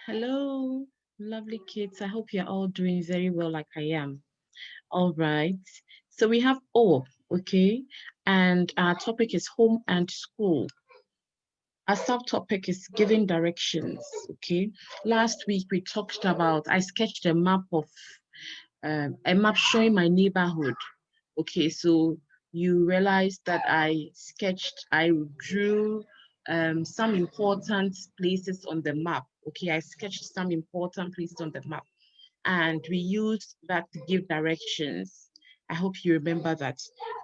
Hello, lovely kids. I hope you're all doing very well like I am. All right. So we have O, okay? And our topic is home and school. Our subtopic is giving directions, okay? Last week we talked about, I sketched a map showing my neighborhood. Okay, so you realize that I drew some important places on the map. Okay, I sketched some important places on the map and we used that to give directions. I hope you remember that.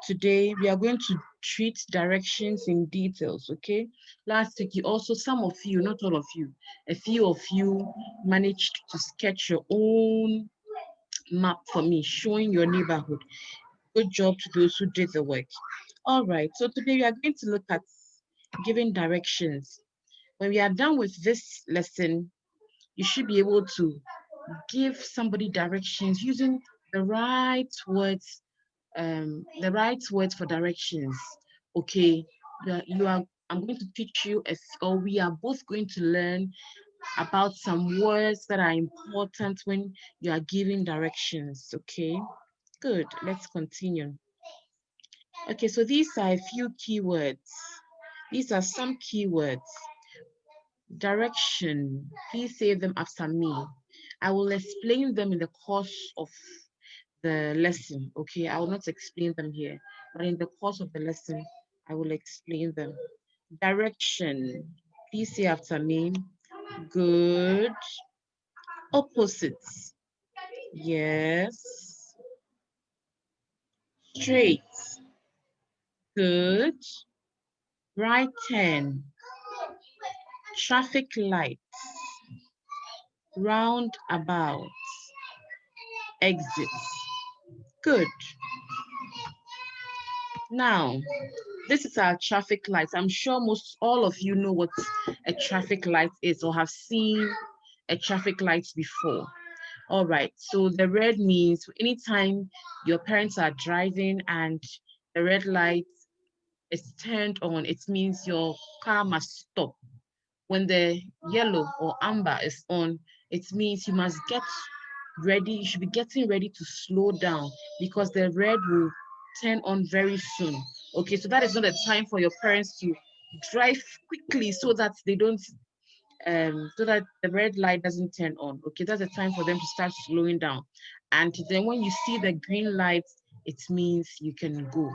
Today, we are going to treat directions in details, okay? Last week, some of you, not all of you, a few of you managed to sketch your own map for me, showing your neighborhood. Good job to those who did the work. All right, so today we are going to look at giving directions. When we are done with this lesson, you should be able to give somebody directions using the right words, for directions. Okay, I'm going to teach you, or we are both going to learn about some words that are important when you are giving directions. Okay, good. Let's continue. Okay, so these are a few keywords. These are some keywords. Direction, please say them after me. I will explain them in the course of the lesson, okay? I will not explain them here, but in the course of the lesson, I will explain them. Direction, please say after me. Good. Opposites, yes. Straight, good. Right turn, traffic lights, roundabout, exits. Good. Now, this is our traffic lights. I'm sure most all of you know what a traffic light is or have seen a traffic light before. All right, so the red means anytime your parents are driving and the red light is turned on, it means your car must stop. When the yellow or amber is on, it means you must get ready, you should be getting ready to slow down because the red will turn on very soon. Okay, so that is not a time for your parents to drive quickly so that they don't so that the red light doesn't turn on. Okay, that's a time for them to start slowing down. And then when you see the green light, it means you can go.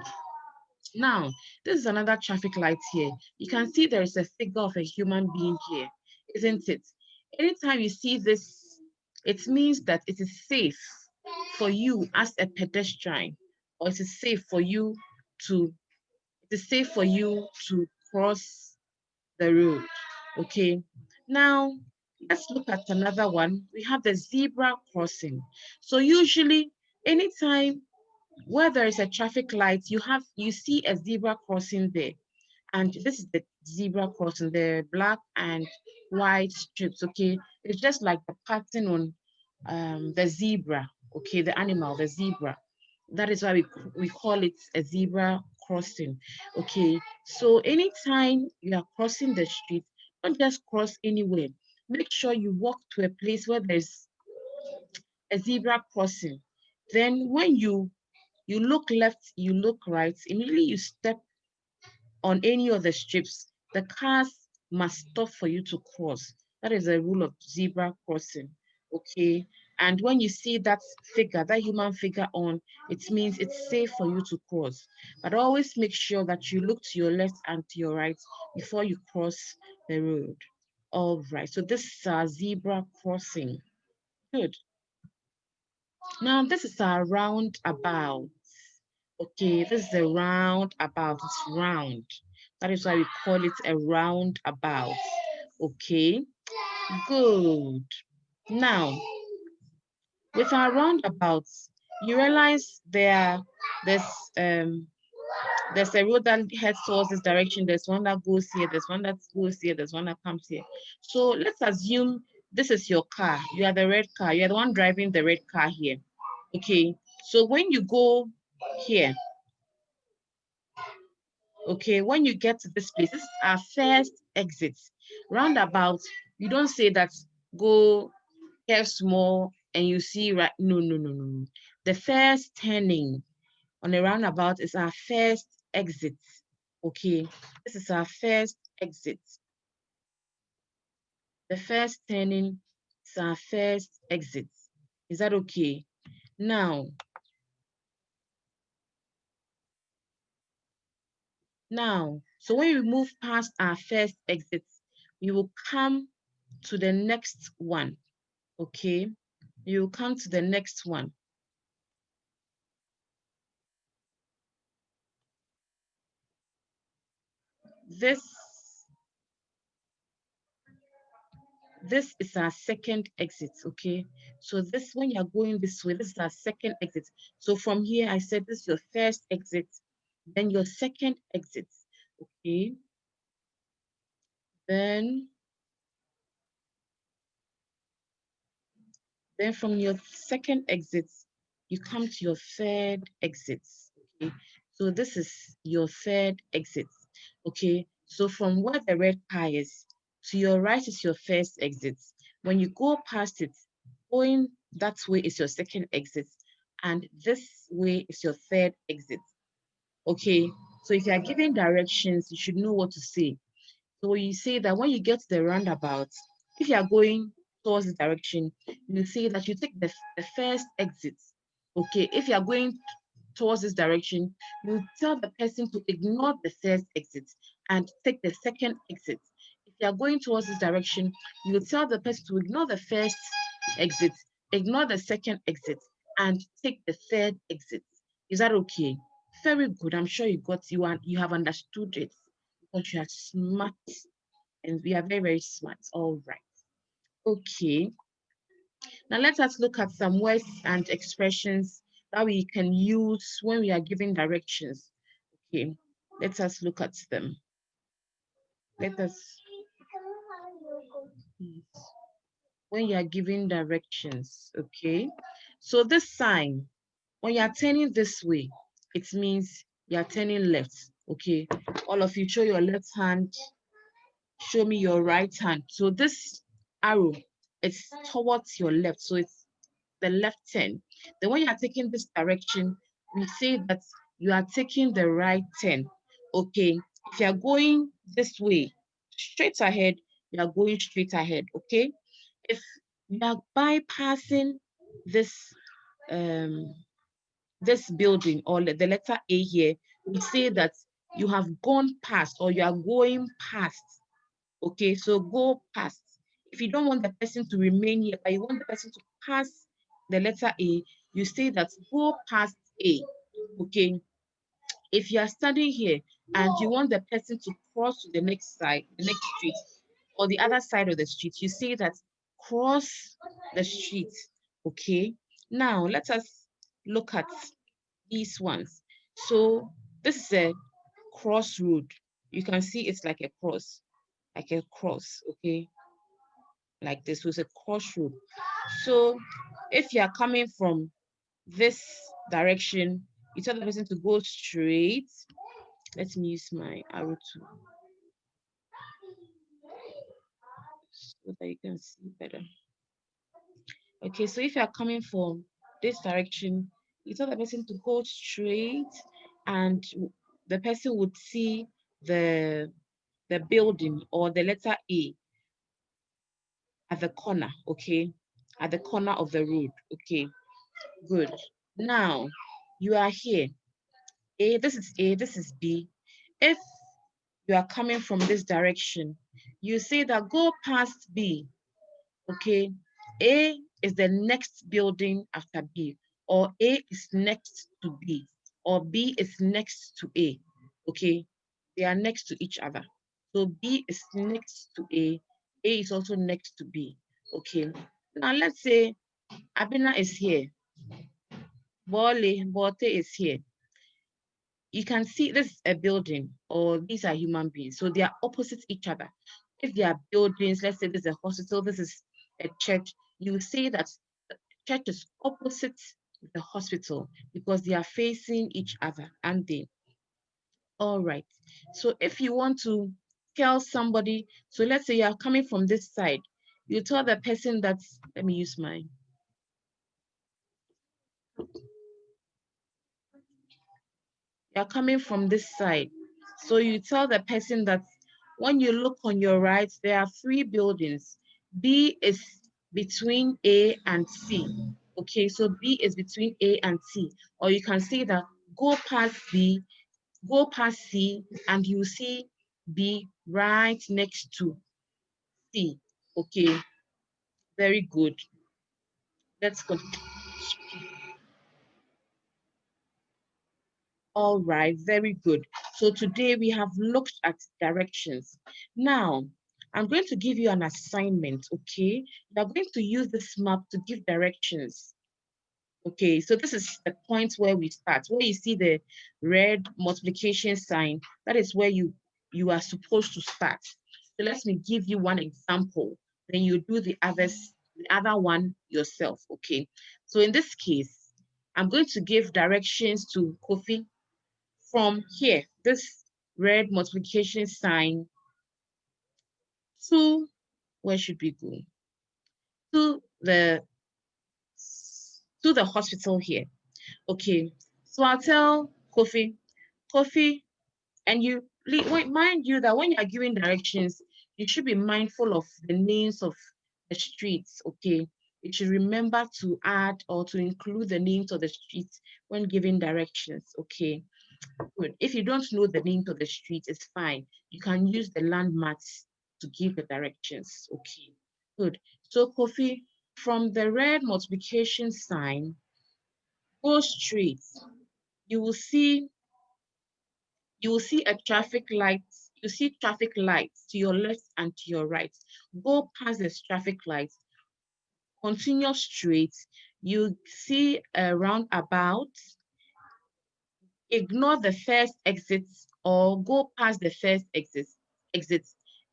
Now, this is another traffic light here. You can see there is a figure of a human being here, isn't it? Anytime you see this, it means that it is safe for you as a pedestrian, or to, it is safe for you to cross the road. Okay. Now, let's look at another one. We have the zebra crossing. So usually, anytime where there is a traffic light, you see a zebra crossing there. And this is the zebra crossing, the black and white strips, okay? It's just like the pattern on the zebra, okay, the animal, the zebra. That is why we call it a zebra crossing, okay? So anytime you are crossing the street, don't just cross anywhere. Make sure you walk to a place where there's a zebra crossing. Then when you look left, you look right, immediately you step on any of the strips, the cars must stop for you to cross. That is a rule of zebra crossing, okay? And when you see that figure, that human figure on, it means it's safe for you to cross. But always make sure that you look to your left and to your right before you cross the road. All right, so this is our zebra crossing. Good. Now this is our roundabout. Okay, this is a roundabout. It's round. That is why we call it a roundabout. Okay, good. Now, with our roundabouts, you realize there's um there's a road that heads towards this direction. There's one that goes here. There's one that goes here. There's one that comes here. So let's assume this is your car. You are the red car. You are the one driving the red car here. Okay. So when you go here, okay, when you get to this place, this is our first exit. Roundabout, you don't say that go curve small and you see right. No, no, no, no, no. The first turning on a roundabout is our first exit. Okay, this is our first exit. The first turning is our first exit. Is that okay? Now, so when we move past our first exit, we will come to the next one. Okay, you will come to the next one. This is our second exit. Okay, so this, when you're going this way, this is our second exit. So from here, I said this is your first exit, then your second exit. Okay, then from your second exit, you come to your third exit. Okay, so this is your third exit. Okay, so from where the red car is, to your right is your first exit. When you go past it, going that way is your second exit, and this way is your third exit. Okay, so if you are giving directions, you should know what to say. So you say that when you get to the roundabout, if you are going towards the direction, you say that you take the first exit. Okay, if you are going towards this direction, you tell the person to ignore the first exit and take the second exit. If you are going towards this direction, you tell the person to ignore the first exit, ignore the second exit, and take the third exit. Is that okay? Very good. I'm sure you have understood it because you are smart and we are very, very smart. All right. Okay. Now let us look at some words and expressions that we can use when we are giving directions. Okay. Let us look at them. Let us, when you are giving directions. Okay. So this sign, when you are turning this way, it means you are turning left. Okay. All of you, show your left hand, show me your right hand. So this arrow, it's towards your left. So it's the left turn. Then when you are taking this direction, we say that you are taking the right turn. Okay. If you are going this way, straight ahead, you are going straight ahead. Okay. If you are bypassing this um this building or the letter A here, we say that you have gone past or you are going past. Okay, so go past. If you don't want the person to remain here, but you want the person to pass the letter A, you say that go past A. Okay, if you are studying here and you want the person to cross to the next side, the next street, or the other side of the street, you say that cross the street. Okay, now let us look at these ones. So this is a crossroad. You can see it's like a cross, okay, like this was a crossroad. So if you are coming from this direction, you tell the person to go straight. Let me use my arrow tool so that you can see better. Okay, so if you are coming from this direction, you tell the person to go straight, and the person would see the building or the letter A at the corner, okay? At the corner of the road, okay? Good. Now, you are here. A, this is B. If you are coming from this direction, you say that go past B, okay? A is the next building after B, or A is next to B, or B is next to A, okay? They are next to each other. So B is next to A is also next to B, okay? Now let's say Abina is here, Bote is here. You can see this is a building or these are human beings. So they are opposite each other. If they are buildings, let's say this is a hospital, this is a church, you say that the church is opposite the hospital because they are facing each other, aren't they? All right. So if you want to tell somebody, so let's say you are coming from this side, You tell the person that, let me use mine. You're coming from this side. So you tell the person that when you look on your right, there are 3 buildings. B is between A and C. Okay, so B is between A and C. Or you can say that go past B, go past C, and you see B right next to C. Okay, very good. Let's go. All right, very good. So today we have looked at directions. Now, I'm going to give you an assignment, okay? You're going to use this map to give directions. Okay, so this is the point where we start. Where you see the red multiplication sign, that is where you are supposed to start. So let me give you one example. Then you do the other one yourself, okay? So in this case, I'm going to give directions to Kofi from here, this red multiplication sign, to, where should we go? To the hospital here. Okay, so I'll tell Kofi, and you mind you that when you're giving directions, you should be mindful of the names of the streets, okay? You should remember to add or to include the names of the streets when giving directions, okay? Good. If you don't know the name of the street, it's fine. You can use the landmarks to give the directions. Okay, good. So Kofi, from the red multiplication sign, go straight. You will see a traffic light. You see traffic lights to your left and to your right. Go past the traffic lights. Continue straight. You see a roundabout. Ignore the first exit or go past the first exit.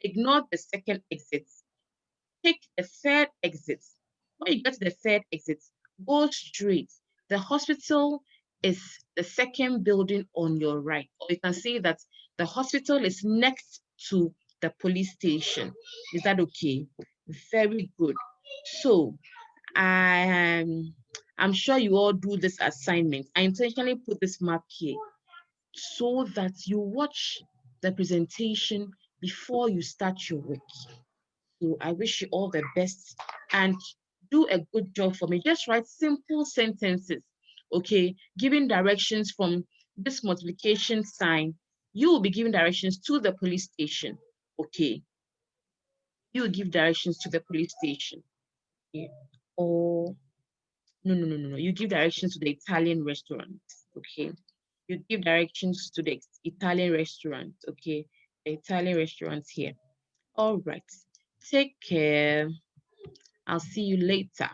Ignore the second exit. Take the third exit. When you get to the third exit, go straight. The hospital is the second building on your right. Or you can say that the hospital is next to the police station. Is that okay? Very good. So I'm sure you all do this assignment. I intentionally put this map here so that you watch the presentation before you start your work. So I wish you all the best and do a good job for me. Just write simple sentences, okay? Giving directions from this multiplication sign. You will be giving directions to the police station, okay? You will give directions to the police station. Okay? Or no. You give directions to the Italian restaurant, okay? You give directions to the Italian restaurant, okay? The Italian restaurant here. All right. Take care. I'll see you later.